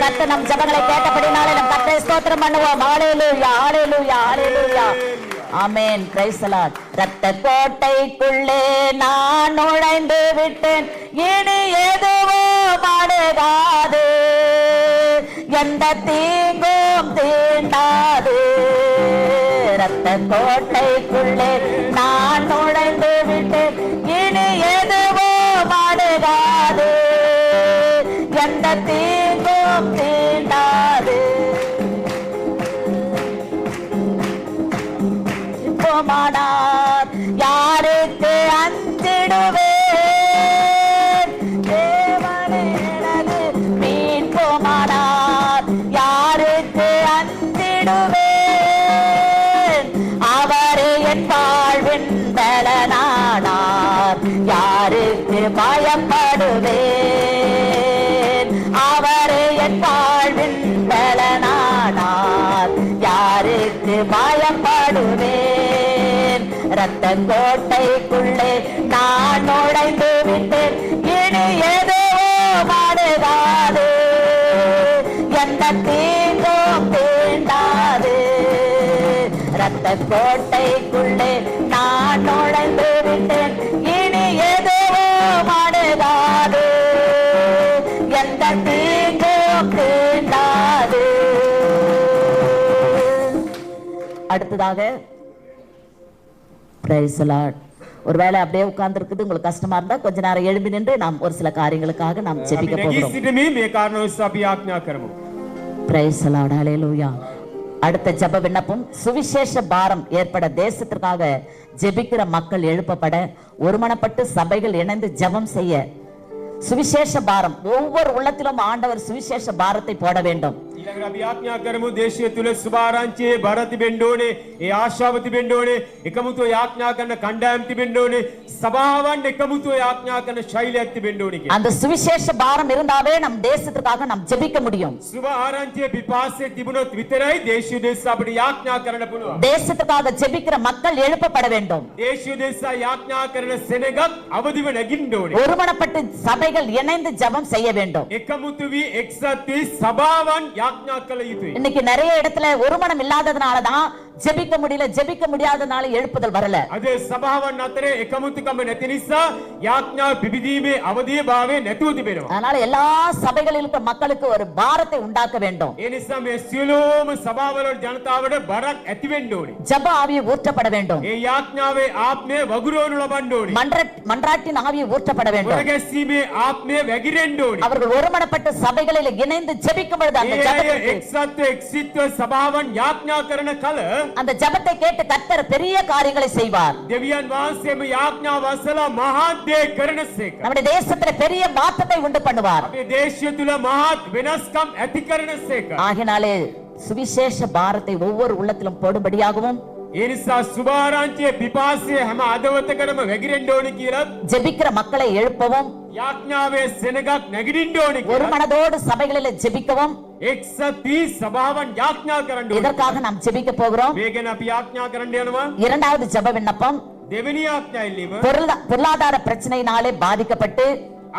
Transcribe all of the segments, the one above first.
கர்த்தர் நம் ஜெபங்களை கேட்டபடினாலே நம் கர்த்தரை ஸ்தோத்திரம் பண்ணுவோம். ஹalleluya ஹalleluya ஹalleluya ஆமென். Praise the lord. இரத்த கோட்டைக்குள்ளே நான் நுழைந்து விட்டேன், இனி எதுவும் அணுகாது, எந்த தீங்கும் தீண்டாது. இரத்த கோட்டைக்குள்ளே நான் நுழைந்து விட்டேன், இனி எதுவும் அணுகாது, எந்த தீங்கும் தீண்டாது. போமானார் யாருக்கு அஞ்சிடுவேன், தேவனே எனது மீன். போமானார் யாருக்கு அஞ்சிடுவேன், அவரே என் வாழ்வின் பலனானார். யாருக்கு பயப்படுவேன், அவரே என் வாழ்வின் பலனானார். யாருக்கு பயப்படுவேன். இரத்த கோட்டைக்குள்ளே நான் நுழைந்து விட்டேன், இனி எதுவும் அணுகாது, எந்த தீங்கும் தீண்டாது. இரத்த கோட்டைக்குள்ளே நான் நுழைந்து விட்டேன், இனி எதுவும் அணுகாது, எந்த தீங்கும் தீண்டாது. அடுத்ததாக பிரைஸ் தி லார்ட். ஒருவேளை அப்படியே உட்கார்ந்து இருக்குது உங்களுக்கு கஷ்டமா இருந்தா கொஞ்ச நேரம் எழும்பி நின்று நாம் ஒரு சில காரியங்களுக்காக நாம் ஜெபிக்க போகிறோம். பிரைஸ் தி லார்ட் ஹalleluya. அடுத்த ஜெப விண்ணப்பம், சுவிசேஷ பாரம் ஏற்பட தேசத்திற்காக ஜெபிக்கிற மக்கள் எழுப்பப்பட ஒருமனப்பட்டு சபைகள் இணைந்து ஜெபம் செய்ய. சுவிசேஷ பாரம், ஒவ்வொரு உள்ளத்திலும் ஆண்டவர் சுவிசேஷ பாரத்தை போட வேண்டும். අපි ආඥා කරමු දේශය තුල සුභාරංචියේ බර තිබෙන්න ඕනේ, ඒ ආශාව තිබෙන්න ඕනේ, එකමුතුව ආඥා කරන කණ්ඩායම් තිබෙන්න ඕනේ, සභාවන් එකමුතුව ආඥා කරන ශෛලියක් තිබෙන්න ඕනේ කියලා. அந்த சுவிசேஷ பாரம் இருந்தாவே நம் தேசத்துக்காக நாம் ஜெபிக்க முடியும். සුභාරංචියේ පිපාසය තිබුණොත් විතරයි දේශය දේශ අපිට ආඥා කරන්න පුළුවන්. தேசத்துக்காக ஜெபிக்கிற மக்கள் எழுப்பப்பட வேண்டும். දේශය දේශ ආඥා කරන සෙනගක් අවදිව නැගින්න ඕනේ. ஒருமனப்பட்டு சபைகள் இணைந்து ஜெபம் செய்ய வேண்டும். එකමුතු වී එක්සත් වී සභාවන් ආඥා කළ යුතුයි. இன்னைக்கு நிறைய இடத்துல ஒருமனம் இல்லாததனால தான் ஜெபிக்க முடியல, ஜெபிக்க முடியாதனால எழுப்புதல் வரல. අද සභාවන් අතරේ එකමුතුකම නැති නිසා ආඥා පිබිදීමේ අවදියේ භාවය නැතුව තිබෙනවා. அதனால எல்லா சபைகளில் இருக்கிற மக்களுக்கு ஒரு பாரத்தை உண்டாக்க வேண்டும். ඒ නිසා මේ සියලුම සභාවල ජනතාවට බරක් ඇති වෙන්න ඕනේ. ஜெப ஆவியை ஊற்றப்பட வேண்டும். ඒ ආඥාවේ ආත්මය වගුරුවනු ලබන්න ඕනේ. மன்றாட்டின் ஆவியை ஊற்றப்பட வேண்டும். වරගැස්සීමේ ආත්මය වැగిරෙන්න ඕනේ. அவர்கள் ஒருமனப்பட்ட சபைகளில் இணைந்து ஜெபிக்கும் பொழுது அந்த ஜெபத்தை එක්සත්ව එක්සිත්ව සභාවන් ආඥා කරන කල அந்த ஜெபத்தை கேட்டு கர்த்தர் பெரிய காரியங்களை செய்வார். දෙවියන් වහන්සේම ආඥාව අසලා මහත් දේ කරනසේක. நம்முடைய தேசத்துல பெரிய மாற்றத்தை உண்டு பண்ணுவார். අපේ දේශය තුල මහත් වෙනස්කම් ඇති කරනසේක. ஆகினாலே சுவிசேஷ பாரத்தை ஒவ்வொரு உள்ளத்திலும் போடும்படியாகவும் ඒ නිසා සුභාරංචියේ පිපාසය හැම අදවතකටම වැగిරෙන්න ඕනේ කියලා ஜெபிக்கிற மக்களை எழுப்பவும், ආඥාවේ සෙනගක් නැගිටින්න ඕනේ ஒரு කියලා மனதோடு சபைகளில் ஜெபிக்கவும் එක්සත් වී සභාවන් ආඥා කරන්න ඕනේ. இதற்காக நாம் ஜெபிக்க போகிறோம். මේ ගැන අපි ආඥා කරන්න යනවා. இரண்டாவது ஜெப விண்ணப்பம், දෙවෙනි ආඥා ඉල්ලීම பொருளாதார பிரச்சனையினாலே பாதிக்கப்பட்டு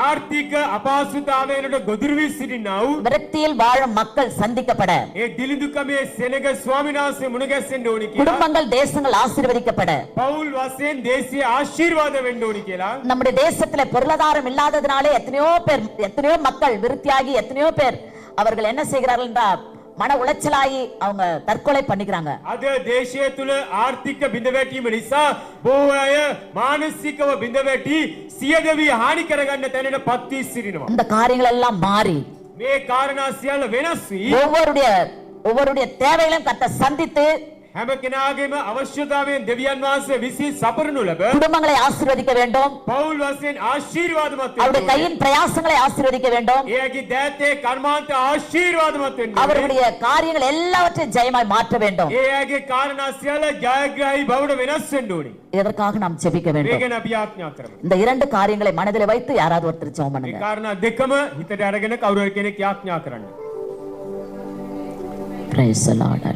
ආර්ථික අපහසුතාවයකට ගොදුරු වී සිටිනා වූ விரக்தியில் வாழும் மக்கள் சந்திக்கப்பட, ඒ දිලිඳුකමේ සෙනග ස්වාමීන් වහන්සේ මුණ ගැසෙන්න ඕනේ කියලා குடும்பங்கள் தேசங்கள் ஆசீர்வதிக்கப்பட, පෞල් වශයෙන් දේශීය ආශිර්වාද වෙන්න ඕනේ කියලා நம்முடைய தேசத்துல பொருளாதாரம் இல்லாததினாலே எத்தனையோ மக்கள் விருத்தியாகி எத்தனையோ பேர் அவர்கள் என்ன செய்கிறார்கள் என்றால் மன உளைச்சலாகி அவங்க தற்கொலை பண்ணிக்கிறாங்க. අද දේශය තුල ආර්ථික බිඳවැටීම නිසා බොහෝ අය මානසිකව බිඳවැටි සියදවි හානි කරගන්න තැනට පත් වී සිටිනවා. இந்த காரியங்கள் எல்லாம் மாறி මේ කාරණා සියල්ල වෙනස් වී ஒவ்வொருடைய தேவைகளையும் கர்த்தர் சந்தித்து හැම කෙනාගේම අවශ්‍යතාවයෙන් දෙවියන් වහන්සේ විසින් සපරනු ලැබ குடும்பங்களை ஆசீர்வதிக்க வேண்டும். පෞල් වශයෙන් ආශිර්වාදමත් වෙන්න அவருடைய ඕනේ. கையின் பிரயாசங்களை ஆசீர்வதிக்க வேண்டும். එයාගේ දෑතේ කර්මාන්ත ආශිර්වාදමත් වෙන්න ඕනේ. அவருடைய காரியங்கள் எல்லாவற்றையும் ஜெயமாய் மாற்ற வேண்டும். එයාගේ කාරණා සියල්ල ජයග්‍රහී බවට වෙනස් වෙන්න ඕනේ. இதற்காக நாம் ஜெபிக்க මේ வேண்டும். ගැන අපි ආඥා කරමු. இந்த இரண்டு காரியங்களை மனதில் வைத்து யாராவது ஒருத்தர் ஜெபம் මේ பண்ணுங்க. කාරණා දෙකම හිතට අරගෙන කවුරු හරි කෙනෙක් ආඥා කරන්න. Praise the Lord.